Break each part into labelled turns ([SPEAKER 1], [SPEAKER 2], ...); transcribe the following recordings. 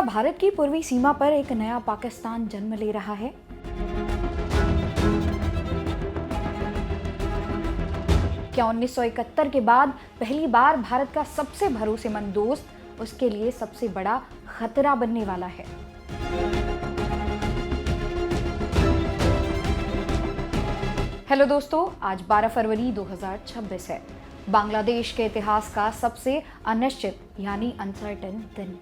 [SPEAKER 1] भारत की पूर्वी सीमा पर एक नया पाकिस्तान जन्म ले रहा है? क्या 1971 के बाद पहली बार भारत का सबसे भरोसेमंद दोस्त उसके लिए सबसे बड़ा खतरा बनने वाला है? हेलो दोस्तों, आज 12 फरवरी 2026 है। बांग्लादेश के इतिहास का सबसे अनिश्चित यानी अनसर्टेन दिन।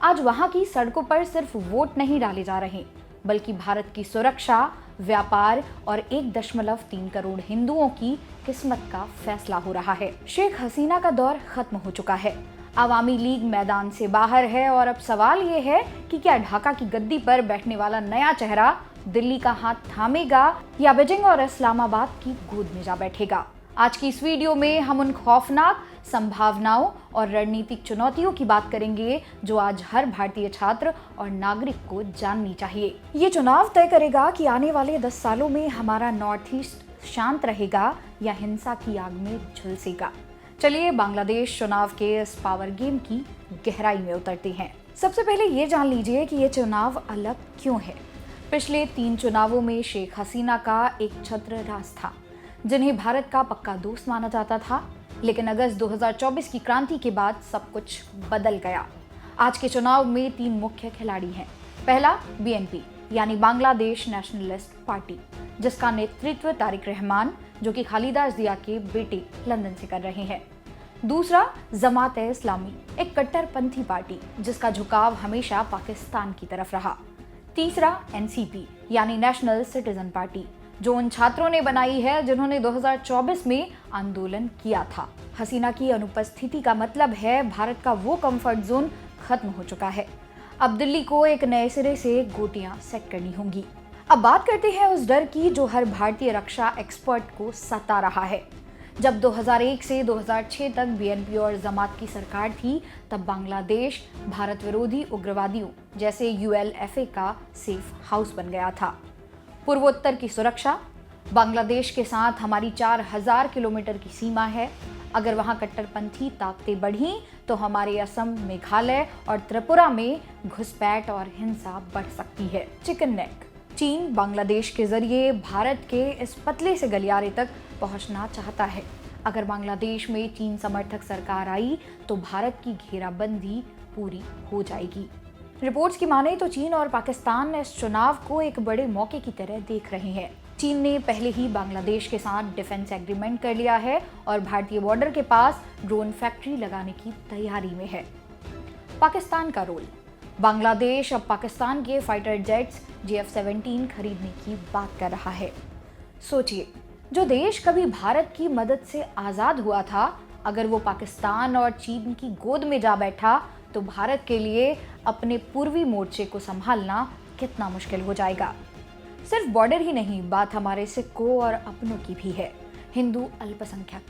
[SPEAKER 1] आज वहां की सड़कों पर सिर्फ वोट नहीं डाले जा रहे, बल्कि भारत की सुरक्षा, व्यापार और 1.3 करोड़ हिंदुओं की किस्मत का फैसला हो रहा है। शेख हसीना का दौर खत्म हो चुका है। अवामी लीग मैदान से बाहर है और अब सवाल ये है कि क्या ढाका की गद्दी पर बैठने वाला नया चेहरा दिल्ली का हाथ थामेगा या बीजिंग और इस्लामाबाद की गोद में जा बैठेगा। आज की इस वीडियो में हम उन खौफनाक संभावनाओं और रणनीतिक चुनौतियों की बात करेंगे जो आज हर भारतीय छात्र और नागरिक को जाननी चाहिए। ये चुनाव तय करेगा कि आने वाले 10 सालों में हमारा नॉर्थ ईस्ट शांत रहेगा या हिंसा की आग में झुलसेगा। चलिए बांग्लादेश चुनाव के इस पावर गेम की गहराई में उतरते हैं। सबसे पहले ये जान लीजिए कि ये चुनाव अलग क्यों है। पिछले 3 चुनावों में शेख हसीना का एक छत्र राज था, जिन्हें भारत का पक्का दोस्त माना जाता था। लेकिन अगस्त 2024 की क्रांति के बाद सब कुछ बदल गया। आज के चुनाव में 3 मुख्य खिलाड़ी हैं। पहला बीएनपी यानी बांग्लादेश नेशनलिस्ट पार्टी, जिसका नेतृत्व तारिक रहमान जो कि खालिदा जिया के बेटे लंदन से कर रहे हैं। दूसरा जमात-ए-इस्लामी, एक कट्टरपंथी पार्टी जिसका झुकाव हमेशा पाकिस्तान की तरफ रहा। तीसरा एनसीपी यानी नेशनल सिटीजन पार्टी, जो उन छात्रों ने बनाई है जिन्होंने 2024 में आंदोलन किया था। हसीना की अनुपस्थिति का मतलब है भारत का वो कंफर्ट जोन खत्म हो चुका है। अब दिल्ली को एक नए सिरे से गोटियां सेट करनी होंगी। अब बात करते हैं उस डर की जो हर भारतीय रक्षा एक्सपर्ट को सता रहा है। जब 2001 से 2006 तक बीएनपी और जमात की सरकार थी, तब बांग्लादेश भारत विरोधी उग्रवादियों जैसे यूएलएफए का सेफ हाउस बन गया था। पूर्वोत्तर की सुरक्षा, बांग्लादेश के साथ हमारी 4000 किलोमीटर की सीमा है। अगर वहां कट्टरपंथी ताकतें बढ़ीं तो हमारे असम, मेघालय और त्रिपुरा में घुसपैठ और हिंसा बढ़ सकती है। चिकन नेक, चीन बांग्लादेश के जरिए भारत के इस पतले से गलियारे तक पहुंचना चाहता है। अगर बांग्लादेश में चीन समर्थक सरकार आई तो भारत की घेराबंदी पूरी हो जाएगी। रिपोर्ट्स की माने तो चीन और पाकिस्तान इस चुनाव को एक बड़े मौके की तरह देख रहे हैं। चीन ने पहले ही बांग्लादेश के साथ डिफेंस एग्रीमेंट कर लिया है और भारतीय बॉर्डर के पास ड्रोन फैक्ट्री लगाने की तैयारी में है। पाकिस्तान का रोल, बांग्लादेश अब पाकिस्तान के फाइटर जेट्स JF-17 खरीदने की बात कर रहा है। सोचिए, जो देश कभी भारत की मदद से आज़ाद हुआ था, अगर वो पाकिस्तान और चीन की गोद में जा बैठा तो भारत के लिए अपने पूर्वी मोर्चे को संभालना कितना मुश्किल हो जाएगा। सिर्फ बॉर्डर ही नहीं, बात हमारे सिक्कों और अपनों की भी है। हिंदू अल्पसंख्यक,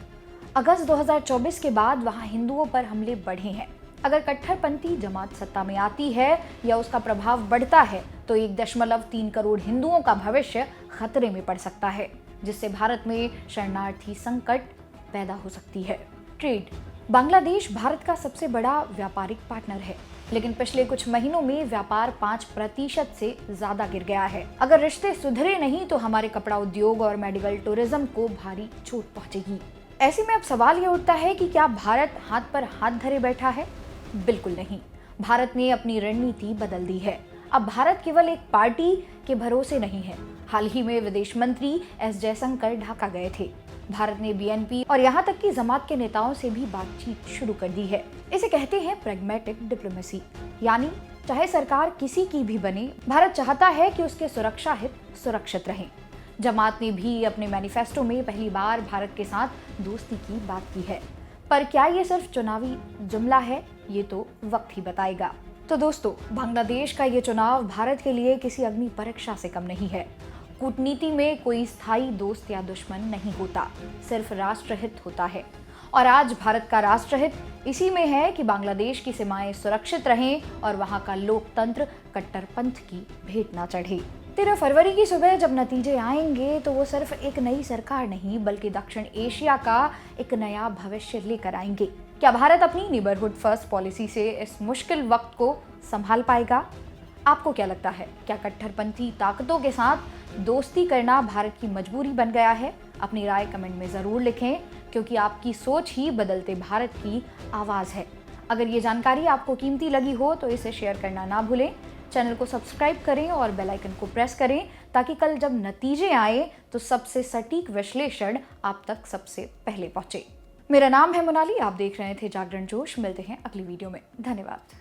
[SPEAKER 1] अगस्त 2024 के बाद वहां हिंदुओं पर हमले बढ़े हैं। अगर कट्टरपंथी जमात सत्ता में आती है या उसका प्रभाव बढ़ता है तो 1.3 करोड़ हिंदुओं का भविष्य खतरे में पड़ सकता है, जिससे भारत में शरणार्थी संकट पैदा हो सकती है। ट्रेड, बांग्लादेश भारत का सबसे बड़ा व्यापारिक पार्टनर है, लेकिन पिछले कुछ महीनों में व्यापार 5% से ज्यादा गिर गया है। अगर रिश्ते सुधरे नहीं तो हमारे कपड़ा उद्योग और मेडिकल टूरिज्म को भारी चोट पहुंचेगी। ऐसे में अब सवाल ये उठता है कि क्या भारत हाथ पर हाथ धरे बैठा है? बिल्कुल नहीं। भारत ने अपनी रणनीति बदल दी है। अब भारत केवल एक पार्टी के भरोसे नहीं है। हाल ही में विदेश मंत्री एस जयशंकर ढाका गए थे। भारत ने बीएनपी और यहाँ तक कि जमात के नेताओं से भी बातचीत शुरू कर दी है। इसे कहते हैं प्रैग्मेटिक डिप्लोमेसी, यानी चाहे सरकार किसी की भी बने, भारत चाहता है कि उसके सुरक्षा हित सुरक्षित रहें। जमात ने भी अपने मैनिफेस्टो में पहली बार भारत के साथ दोस्ती की बात की है। पर क्या ये सिर्फ चुनावी जुमला है? ये तो वक्त ही बताएगा। तो दोस्तों, बांग्लादेश का ये चुनाव भारत के लिए किसी अग्नि परीक्षा से कम नहीं है। कूटनीति में कोई स्थायी दोस्त या दुश्मन नहीं होता, सिर्फ राष्ट्रहित होता है। और आज भारत का राष्ट्रहित इसी में है कि बांग्लादेश की सीमाएं सुरक्षित रहें और वहां का लोकतंत्र कट्टरपंथ की भेंट ना चढ़े। 13 फरवरी की सुबह जब नतीजे आएंगे तो वो सिर्फ एक नई सरकार नहीं बल्कि दक्षिण एशिया का एक नया भविष्य लेकर आएंगे। क्या भारत अपनी नेबरहुड फर्स्ट पॉलिसी से इस मुश्किल वक्त को संभाल पाएगा? आपको क्या लगता है, क्या कट्टरपंथी ताकतों के साथ दोस्ती करना भारत की मजबूरी बन गया है? अपनी राय कमेंट में ज़रूर लिखें, क्योंकि आपकी सोच ही बदलते भारत की आवाज़ है। अगर ये जानकारी आपको कीमती लगी हो तो इसे शेयर करना ना भूलें। चैनल को सब्सक्राइब करें और बेल आइकन को प्रेस करें, ताकि कल जब नतीजे आए तो सबसे सटीक विश्लेषण आप तक सबसे पहले पहुंचे। मेरा नाम है मोनाली, आप देख रहे थे जागरण जोश। मिलते हैं अगली वीडियो में। धन्यवाद।